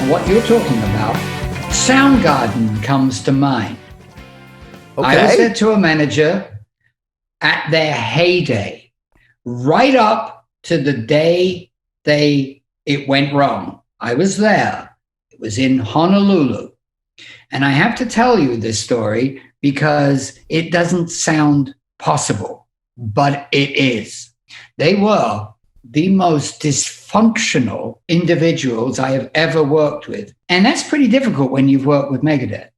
what you're talking about, Soundgarden comes to mind. Okay. I was their tour manager at their heyday, right up to the day it went wrong. I was there. It was in Honolulu. And I have to tell you this story because it doesn't sound possible, but it is. They were the most dysfunctional individuals I have ever worked with. And that's pretty difficult when you've worked with Megadeth.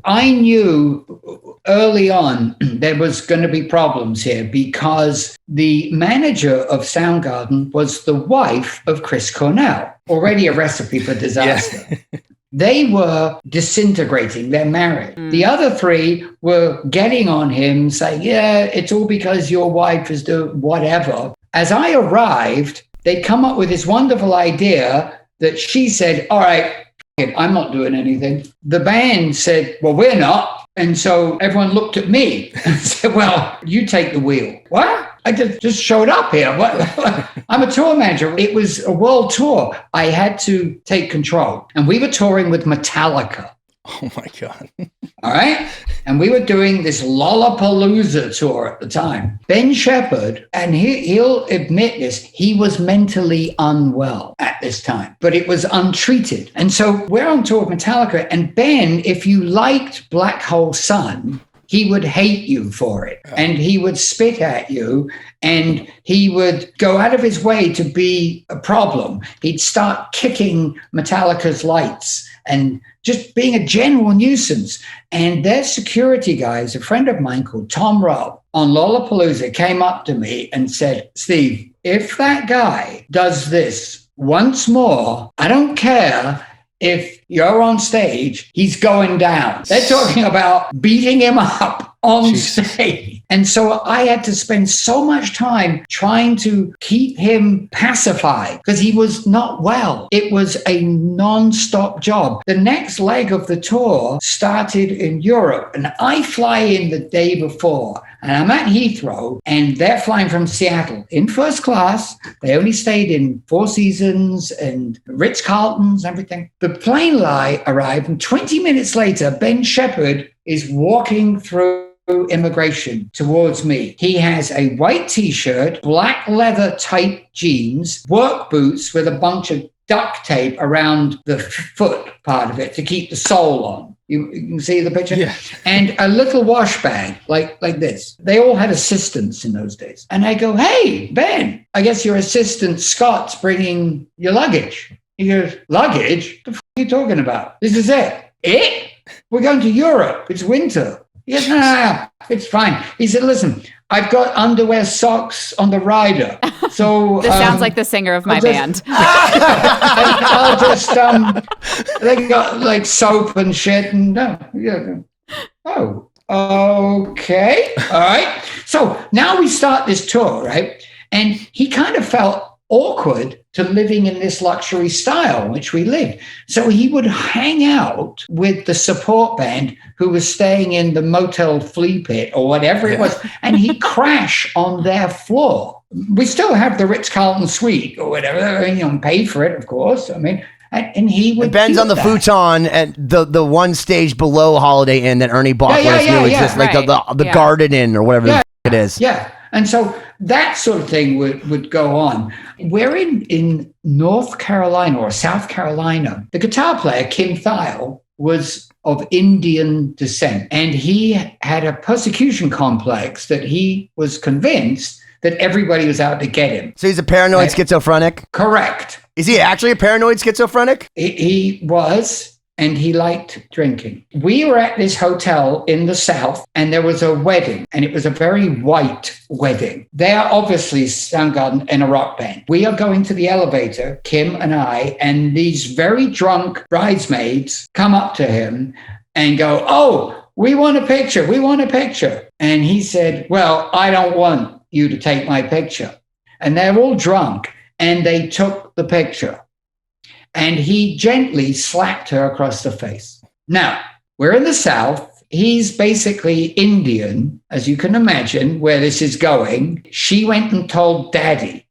I knew early on there was going to be problems here because the manager of Soundgarden was the wife of Chris Cornell, already a recipe for disaster. Yeah. They were disintegrating their marriage. The other three were getting on him, saying, yeah, it's all because your wife is doing whatever. As I arrived, they'd come up with this wonderful idea that she said, all right, I'm not doing anything. The band said, well, we're not. And so everyone looked at me and said, well, you take the wheel. What? I just showed up here. What? I'm a tour manager. It was a world tour. I had to take control. And we were touring with Metallica. Oh, my God. All right. And we were doing this Lollapalooza tour at the time. Ben Shepherd, and he'll admit this, he was mentally unwell at this time, but it was untreated. And so we're on tour with Metallica. And Ben, if you liked Black Hole Sun, he would hate you for it. And he would spit at you. And he would go out of his way to be a problem. He'd start kicking Metallica's lights and just being a general nuisance. And their security guys, a friend of mine called Tom Robb on Lollapalooza, came up to me and said, Steve, if that guy does this once more, I don't care if you're on stage, he's going down. They're talking about beating him up on stage. And so I had to spend so much time trying to keep him pacified because he was not well. It was a non-stop job. The next leg of the tour started in Europe, and I fly in the day before. And I'm at Heathrow, and they're flying from Seattle in first class. They only stayed in Four Seasons and Ritz-Carltons, everything. The plane arrived, and 20 minutes later, Ben Shepherd is walking through immigration towards me. He has a white t-shirt, black leather tight jeans, work boots with a bunch of duct tape around the foot part of it to keep the sole on. You can see the picture? Yeah. And a little wash bag like this. They all had assistants in those days. And I go, hey, Ben, I guess your assistant Scott's bringing your luggage. He goes, luggage? What the f*** are you talking about? This is it. It? We're going to Europe. It's winter. He goes, no, it's fine. He said, listen, I've got underwear socks on the rider. So this sounds like the singer of my band. I'll just, they got like soap and shit. And oh, okay. All right. So now we start this tour, right? And he kind of felt awkward to living in this luxury style in which we lived. So he would hang out with the support band who was staying in the Motel Flea Pit or whatever it was, and he'd crash on their floor. We still have the Ritz-Carlton suite or whatever, and pay for it, of course. I mean, and he would. Ben's on the futon at the one stage below Holiday Inn that Ernie bought. Just like the Garden Inn or whatever it is. Yeah. And so that sort of thing would go on. We're in North Carolina or South Carolina. The guitar player, Kim Thile, was of Indian descent, and he had a persecution complex that he was convinced that everybody was out to get him. So he's a paranoid schizophrenic? Correct. Is he actually a paranoid schizophrenic? He was. And he liked drinking. We were at this hotel in the South, and there was a wedding, and it was a very white wedding. They are obviously Soundgarden and a rock band. We are going to the elevator, Kim and I, and these very drunk bridesmaids come up to him and go, oh, we want a picture. We want a picture. And he said, well, I don't want you to take my picture. And they're all drunk, and they took the picture. And he gently slapped her across the face. Now, we're in the South. He's basically Indian, as you can imagine, where this is going. She went and told Daddy.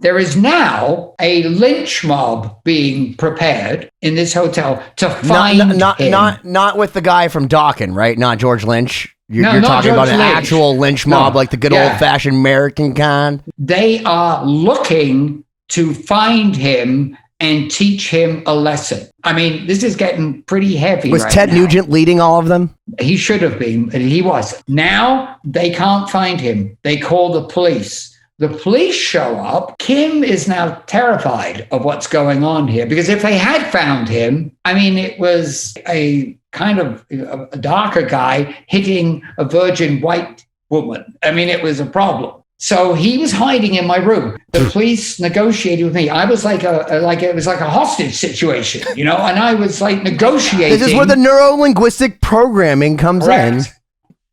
There is now a lynch mob being prepared in this hotel to find him. Not with the guy from Dawkins, right? Not George Lynch. You're talking about an Lynch. Actual lynch mob, like the good old-fashioned American kind. They are looking to find him and teach him a lesson. I mean, this is getting pretty heavy. Was Ted Nugent leading all of them? He should have been, but he wasn't. Now they can't find him. They call the police. The police show up. Kim is now terrified of what's going on here, because if they had found him, I mean, it was a kind of a darker guy hitting a virgin white woman. I mean, it was a problem. So he was hiding in my room. The police negotiated with me. I was like it was like a hostage situation, and I was like negotiating. This is where the neuro-linguistic programming comes in.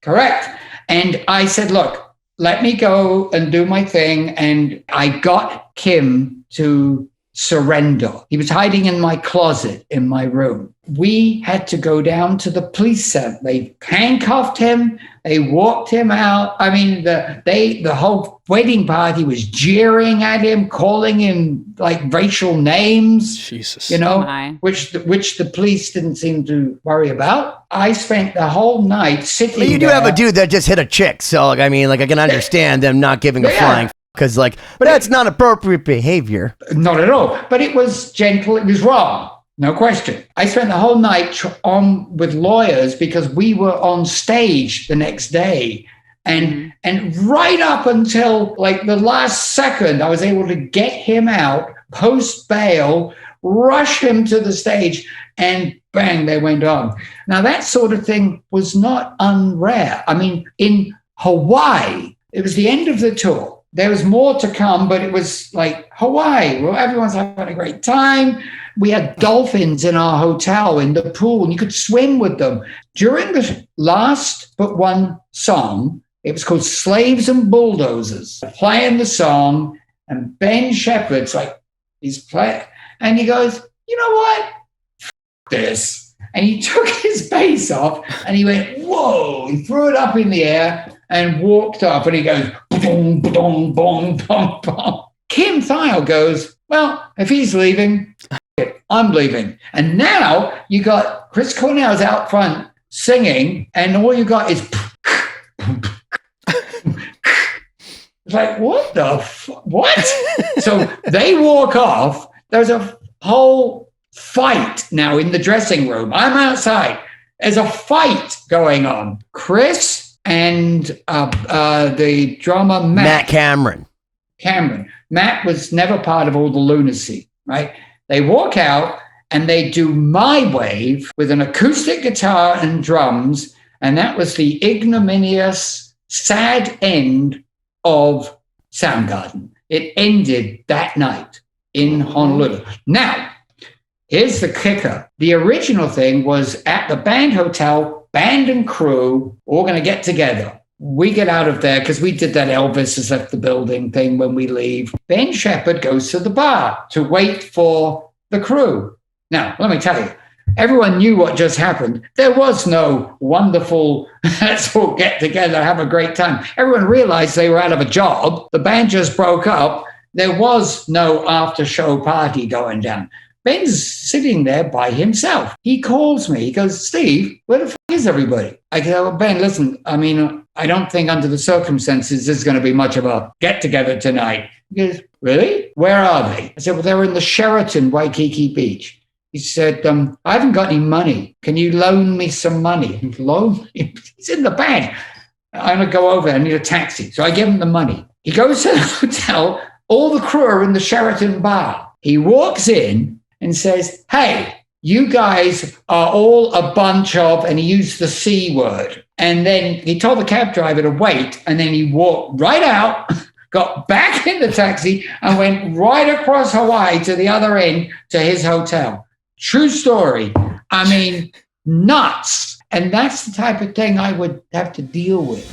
Correct. And I said, look, let me go and do my thing. And I got Kim to surrender. He was hiding in my closet in my room. We had to go down to the police center. They handcuffed him. They walked him out. I mean, the whole wedding party was jeering at him, calling him like racial names. Jesus. Which the police didn't seem to worry about. I spent the whole night sitting there. You do have a dude that just hit a chick, so I can understand them not giving a flying. Because but that's not appropriate behavior. Not at all. But it was gentle. It was wrong. No question. I spent the whole night on with lawyers because we were on stage the next day. And right up until like the last second, I was able to get him out, post bail, rush him to the stage, and bang, they went on. Now, that sort of thing was not unrare. I mean, in Hawaii, it was the end of the tour. There was more to come, but it was like Hawaii. Well, everyone's having a great time. We had dolphins in our hotel in the pool, and you could swim with them. During the last but one song, it was called Slaves and Bulldozers, playing the song, and Ben Shepherd's like, he's playing, and he goes, you know what? F this. And he took his bass off, and he went, whoa, he threw it up in the air and walked up, and he goes, boom, boom, boom, boom, boom. Kim Thiel goes, well, if he's leaving, I'm leaving. And now you got Chris Cornell's out front singing, and all you got is it's like, what the what? So they walk off. There's a whole fight now in the dressing room. I'm outside. There's a fight going on. Chris and the drummer Matt Cameron. Matt was never part of all the lunacy, right? They walk out and they do My Wave with an acoustic guitar and drums, and that was the ignominious, sad end of Soundgarden. It ended that night in Honolulu. Now, here's the kicker. The original thing was at the band hotel, band and crew, all going to get together. We get out of there because we did that Elvis has left the building thing when we leave. Ben Shepherd goes to the bar to wait for the crew. Now, let me tell you, everyone knew what just happened. There was no wonderful, let's all get together, have a great time. Everyone realized they were out of a job. The band just broke up. There was no after show party going down. Ben's sitting there by himself. He calls me. He goes, Steve, where the f*** is everybody? I go, well, Ben, listen, I mean, I don't think under the circumstances there's going to be much of a get-together tonight. He goes, really? Where are they? I said, well, they're in the Sheraton, Waikiki Beach. He said, I haven't got any money. Can you loan me some money? Loan? He's in the band. I'm going to go over. I need a taxi. So I give him the money. He goes to the hotel. All the crew are in the Sheraton bar. He walks in and says, hey, you guys are all a bunch of, and he used the C word. And then he told the cab driver to wait. And then he walked right out, got back in the taxi, and went right across Hawaii to the other end to his hotel. True story. I mean, nuts. And that's the type of thing I would have to deal with.